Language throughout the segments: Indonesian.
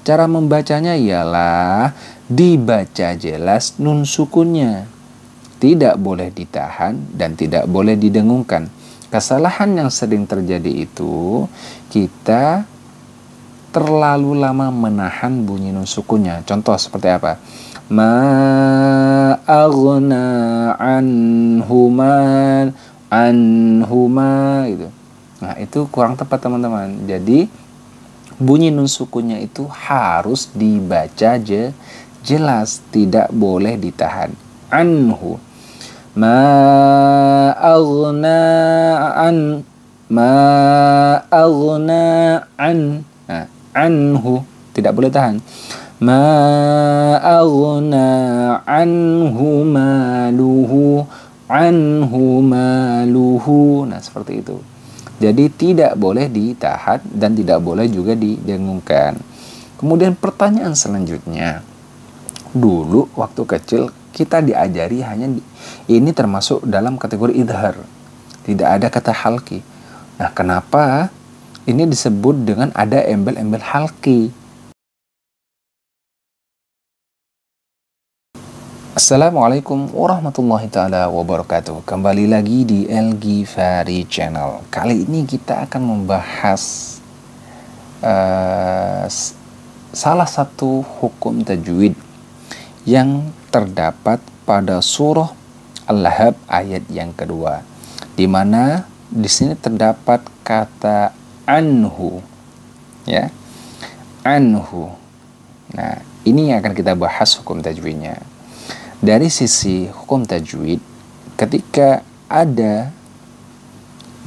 Cara membacanya ialah dibaca jelas nun sukunnya. Tidak boleh ditahan dan tidak boleh didengungkan. Kesalahan yang sering terjadi itu kita terlalu lama menahan bunyi nun sukunnya. Contoh seperti apa? Ma aghna anhuma gitu. Nah, itu kurang tepat teman-teman. Jadi bunyi nun sukunnya itu harus dibaca jelas, tidak boleh ditahan. Anhu. Ma aghna an. Nah, anhu tidak boleh tahan. Ma aghna anhu maluhu. Nah, seperti itu. Jadi tidak boleh ditahan dan tidak boleh juga didengungkan. Kemudian pertanyaan selanjutnya. Dulu waktu kecil kita diajari ini termasuk dalam kategori idhar. Tidak ada kata halki. Nah, kenapa ini disebut dengan ada embel-embel halki? Assalamualaikum warahmatullahi ta'ala wabarakatuh. Kembali lagi di El Ghifari Channel. Kali ini kita akan membahas salah satu hukum tajwid yang terdapat pada surah Al-Lahab ayat yang kedua, di mana di sini terdapat kata anhu, ya, anhu. Nah, ini yang akan kita bahas hukum tajwidnya. Dari sisi hukum tajwid, ketika ada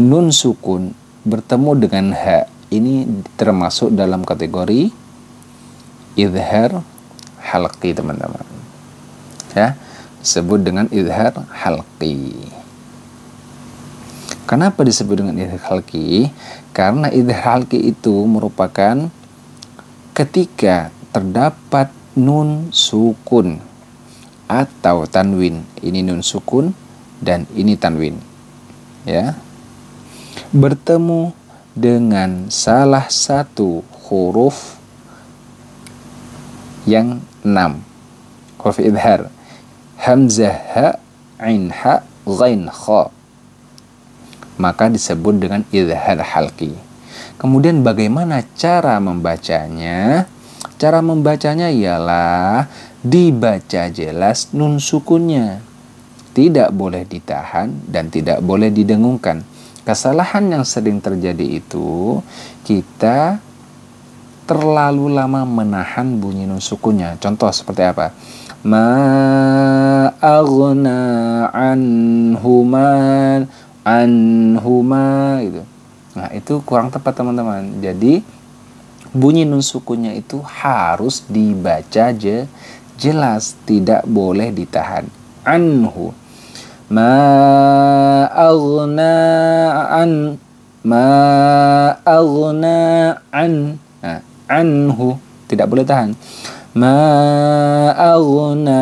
nun sukun bertemu dengan ha, ini termasuk dalam kategori idhar halqi, teman-teman. Ya, disebut dengan idhar halqi. Kenapa disebut dengan idhar halqi? Karena idhar halqi itu merupakan ketika terdapat nun sukun atau tanwin. Ini nun sukun dan ini tanwin, ya, bertemu dengan salah satu huruf yang 6 huruf idhar, hamzah, ha, ain, ha, ghain, kha, maka disebut dengan idhar halqi. Kemudian bagaimana cara membacanya? Cara membacanya ialah dibaca jelas nun sukunnya. Tidak boleh ditahan dan tidak boleh didengungkan. Kesalahan yang sering terjadi itu kita terlalu lama menahan bunyi nun sukunnya. Contoh seperti apa? Ma aghna anhuma gitu. Nah, itu kurang tepat teman-teman. Jadi bunyi nun sukunnya itu harus dibaca jelas, tidak boleh ditahan. Anhu. Ma aghna an. Nah, anhu tidak boleh tahan. Ma aghna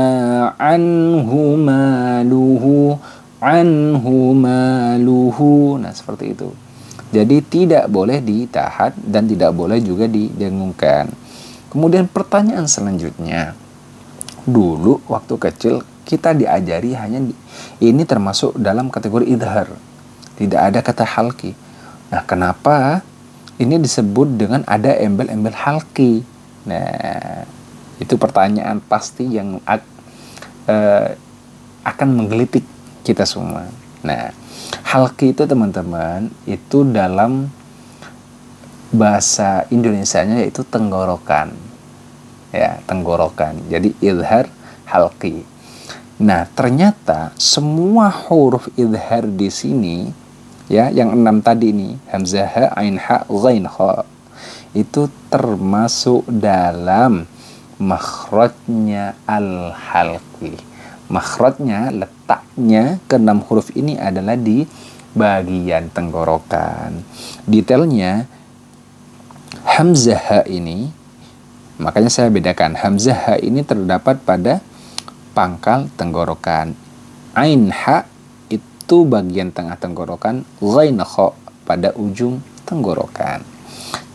anhu maluhu. Nah, seperti itu. Jadi tidak boleh ditahan dan tidak boleh juga didengungkan. Kemudian pertanyaan selanjutnya. Dulu waktu kecil kita diajari ini termasuk dalam kategori idhar. Tidak ada kata halki. Nah, kenapa ini disebut dengan ada embel-embel halki? Nah, itu pertanyaan pasti yang akan menggelitik kita semua. Nah, halki itu teman-teman, itu dalam bahasa Indonesianya yaitu tenggorokan. Ya, tenggorokan. Jadi idhar halqi. Nah, ternyata semua huruf idhar di sini, ya, yang 6 tadi ini, hamzah, ha, ain, ha, ghain, kha, itu termasuk dalam makhrajnya al-halqi. Makhrajnya, letaknya ke-6 huruf ini adalah di bagian tenggorokan. Detailnya hamzah ha ini, makanya saya bedakan, hamzah ha ini terdapat pada pangkal tenggorokan. Ain ha itu bagian tengah tenggorokan, ghain kha pada ujung tenggorokan.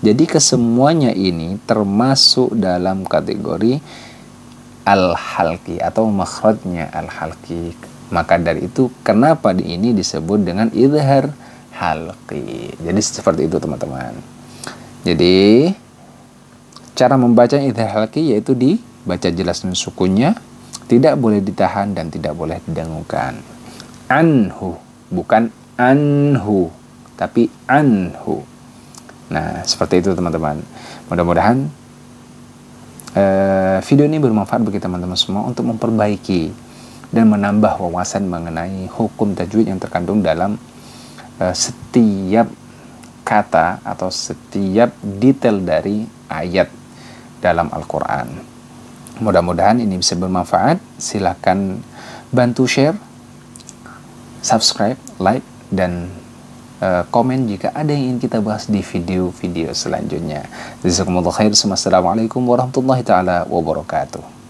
Jadi kesemuanya ini termasuk dalam kategori al-halqi atau makhrajnya al-halqi. Maka dari itu kenapa ini disebut dengan idhar halqi. Jadi seperti itu teman-teman. Jadi cara membaca idhar halqi yaitu dibaca jelas dengan sukunnya, tidak boleh ditahan dan tidak boleh didengungkan. Anhu, bukan anhu, tapi anhu. Nah, seperti itu teman-teman. Mudah-mudahan video ini bermanfaat bagi teman-teman semua untuk memperbaiki dan menambah wawasan mengenai hukum tajwid yang terkandung dalam setiap kata atau setiap detail dari ayat dalam Al-Quran. Mudah-mudahan ini bisa bermanfaat. Silahkan bantu share, subscribe, like, dan komen jika ada yang ingin kita bahas di video-video selanjutnya. Jazakumullah khair. Assalamualaikum warahmatullahi taala wabarakatuh.